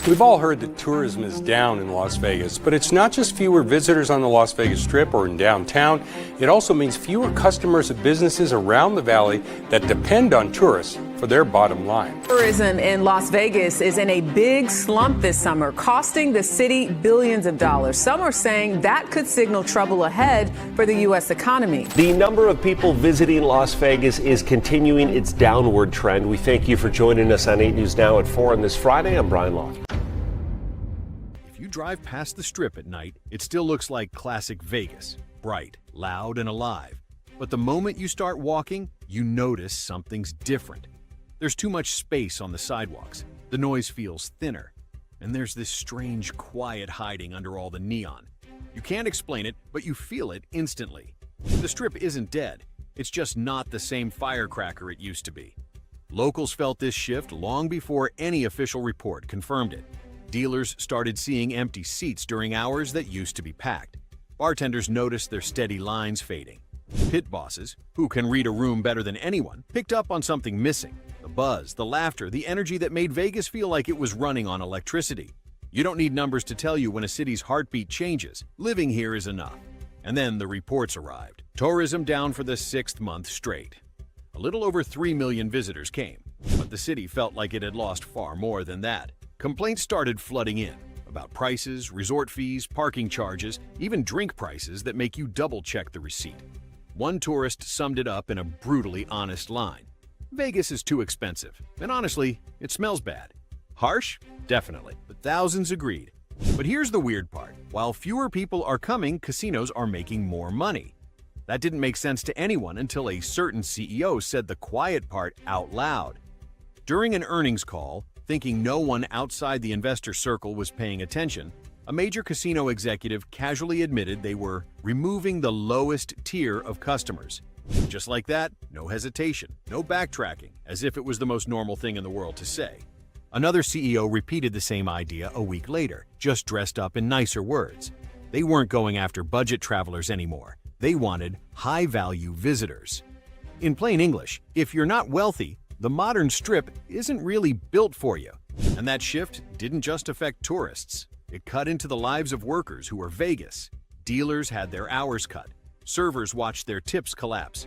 We've all heard that tourism is down in Las Vegas, but it's not just fewer visitors on the Las Vegas Strip or in downtown. It also means fewer customers of businesses around the valley that depend on tourists for their bottom line. Tourism in Las Vegas is in a big slump this summer, costing the city billions of dollars. Some are saying that could signal trouble ahead for the U.S. economy. The number of people visiting Las Vegas is continuing its downward trend. We thank you for joining us on 8 News Now at 4 on this Friday. I'm Brian Loft. If you drive past the Strip at night, it still looks like classic Vegas, bright, loud, and alive. But the moment you start walking, you notice something's different. There's too much space on the sidewalks, the noise feels thinner, and there's this strange quiet hiding under all the neon. You can't explain it, but you feel it instantly. The Strip isn't dead, it's just not the same firecracker it used to be. Locals felt this shift long before any official report confirmed it. Dealers started seeing empty seats during hours that used to be packed. Bartenders noticed their steady lines fading. Pit bosses, who can read a room better than anyone, picked up on something missing. The buzz, the laughter, the energy that made Vegas feel like it was running on electricity. You don't need numbers to tell you when a city's heartbeat changes. Living here is enough. And then the reports arrived. Tourism down for the 6th month straight. A little over 3 million visitors came, but the city felt like it had lost far more than that. Complaints started flooding in about prices, resort fees, parking charges, even drink prices that make you double-check the receipt. One tourist summed it up in a brutally honest line. Vegas is too expensive, and honestly, it smells bad. Harsh? Definitely, but thousands agreed. But here's the weird part. While fewer people are coming, casinos are making more money. That didn't make sense to anyone until a certain CEO said the quiet part out loud. During an earnings call, thinking no one outside the investor circle was paying attention, a major casino executive casually admitted they were removing the lowest tier of customers. Just like that, no hesitation, no backtracking, as if it was the most normal thing in the world to say. Another CEO repeated the same idea a week later, just dressed up in nicer words. They weren't going after budget travelers anymore. They wanted high-value visitors. In plain English, if you're not wealthy, the modern Strip isn't really built for you. And that shift didn't just affect tourists. It cut into the lives of workers who were Vegas. Dealers had their hours cut. Servers watched their tips collapse.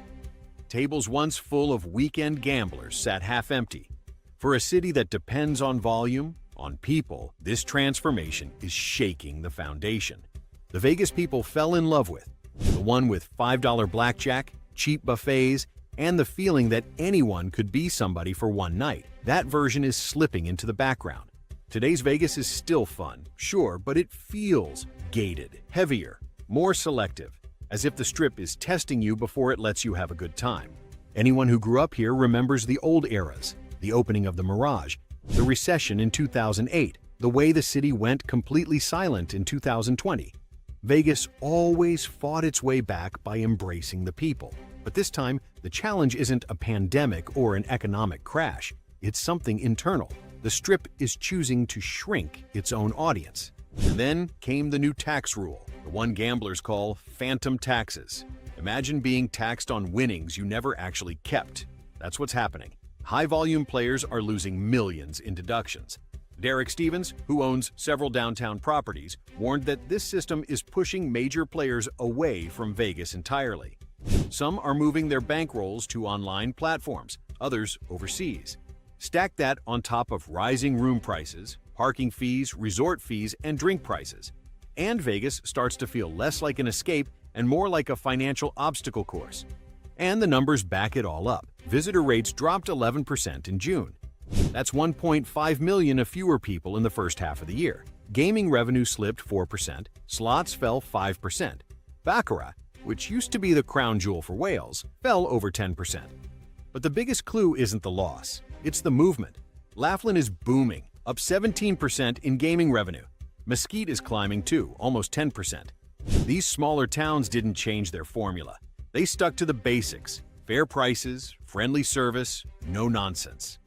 Tables once full of weekend gamblers sat half empty. For a city that depends on volume, on people, this transformation is shaking the foundation. The Vegas people fell in love with, the one with $5 blackjack, cheap buffets, and the feeling that anyone could be somebody for one night. That version is slipping into the background. Today's Vegas is still fun, sure, but it feels gated, heavier, more selective, as if the Strip is testing you before it lets you have a good time. Anyone who grew up here remembers the old eras, the opening of the Mirage, the recession in 2008, the way the city went completely silent in 2020. Vegas always fought its way back by embracing the people. But this time, the challenge isn't a pandemic or an economic crash. It's something internal. The Strip is choosing to shrink its own audience. And then came the new tax rule, the one gamblers call phantom taxes. Imagine being taxed on winnings you never actually kept. That's what's happening. High-volume players are losing millions in deductions. Derek Stevens, who owns several downtown properties, warned that this system is pushing major players away from Vegas entirely. Some are moving their bankrolls to online platforms, others overseas. Stack that on top of rising room prices, parking fees, resort fees, and drink prices. And Vegas starts to feel less like an escape and more like a financial obstacle course. And the numbers back it all up. Visitor rates dropped 11% in June. That's 1.5 million of fewer people in the first half of the year. Gaming revenue slipped 4%, slots fell 5%. Baccarat, which used to be the crown jewel for whales, fell over 10%. But the biggest clue isn't the loss, it's the movement. Laughlin is booming, up 17% in gaming revenue. Mesquite is climbing too, almost 10%. These smaller towns didn't change their formula. They stuck to the basics: fair prices, friendly service, no nonsense.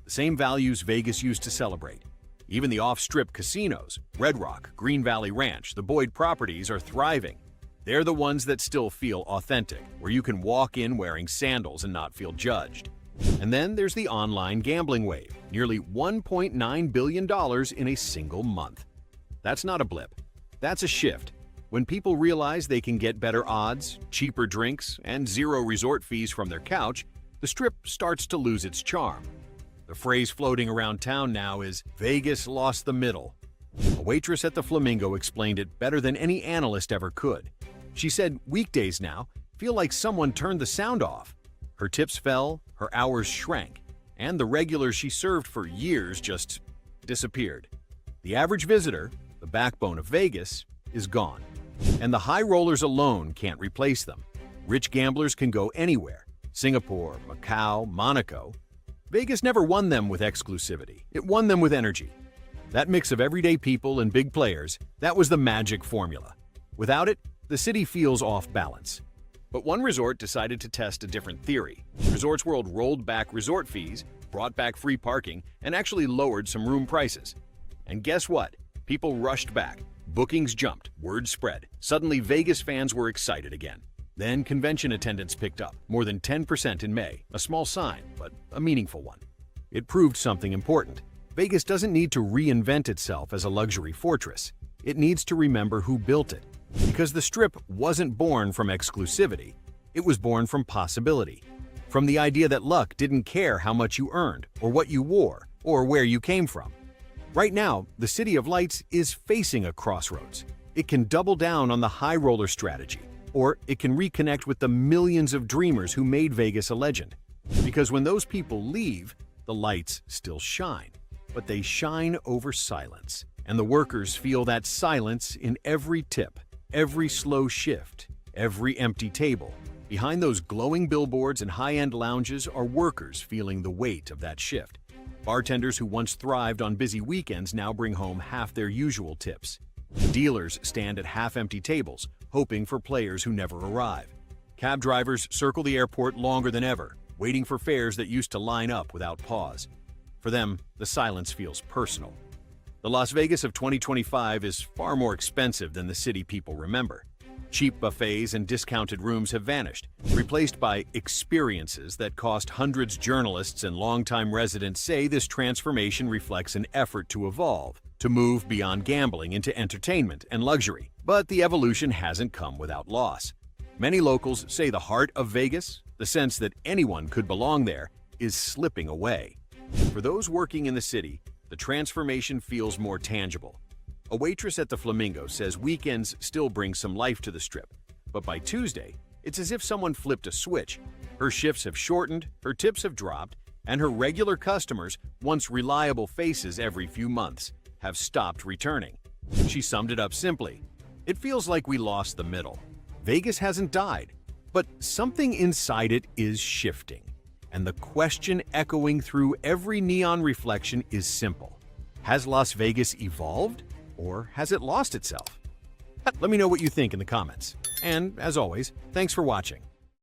The same values Vegas used to celebrate. Even the off-strip casinos, Red Rock, Green Valley Ranch, the Boyd properties are thriving. They're the ones that still feel authentic, where you can walk in wearing sandals and not feel judged. And then there's the online gambling wave, nearly $1.9 billion in a single month. That's not a blip. That's a shift. When people realize they can get better odds, cheaper drinks, and zero resort fees from their couch, the Strip starts to lose its charm. The phrase floating around town now is, "Vegas lost the middle." A waitress at the Flamingo explained it better than any analyst ever could. She said weekdays now feel like someone turned the sound off. Her tips fell, her hours shrank, and the regulars she served for years just disappeared. The average visitor, the backbone of Vegas, is gone. And the high rollers alone can't replace them. Rich gamblers can go anywhere: Singapore, Macau, Monaco. Vegas never won them with exclusivity. It won them with energy. That mix of everyday people and big players, that was the magic formula. Without it, the city feels off balance. But one resort decided to test a different theory. Resorts World rolled back resort fees, brought back free parking, and actually lowered some room prices. And guess what? People rushed back. Bookings jumped, word spread. Suddenly, Vegas fans were excited again. Then convention attendance picked up, more than 10% in May, a small sign, but a meaningful one. It proved something important. Vegas doesn't need to reinvent itself as a luxury fortress. It needs to remember who built it. Because the Strip wasn't born from exclusivity, it was born from possibility. From the idea that luck didn't care how much you earned, or what you wore, or where you came from. Right now, the City of Lights is facing a crossroads. It can double down on the high roller strategy, or it can reconnect with the millions of dreamers who made Vegas a legend. Because when those people leave, the lights still shine. But they shine over silence. And the workers feel that silence in every tip, every slow shift, every empty table. Behind those glowing billboards and high-end lounges are workers feeling the weight of that shift. Bartenders who once thrived on busy weekends now bring home half their usual tips. Dealers stand at half-empty tables, hoping for players who never arrive. Cab drivers circle the airport longer than ever, waiting for fares that used to line up without pause. For them, the silence feels personal. The Las Vegas of 2025 is far more expensive than the city people remember. Cheap buffets and discounted rooms have vanished, replaced by experiences that cost hundreds. Journalists and longtime residents say this transformation reflects an effort to evolve, to move beyond gambling into entertainment and luxury. But the evolution hasn't come without loss. Many locals say the heart of Vegas, the sense that anyone could belong there, is slipping away. For those working in the city, the transformation feels more tangible. A waitress at the Flamingo says weekends still bring some life to the Strip, but by Tuesday, it's as if someone flipped a switch. Her shifts have shortened, her tips have dropped, and her regular customers, once reliable faces every few months, have stopped returning. She summed it up simply: "It feels like we lost the middle. Vegas hasn't died, but something inside it is shifting." And the question echoing through every neon reflection is simple: has Las Vegas evolved, or has it lost itself? Let me know what you think in the comments. And as always, thanks for watching.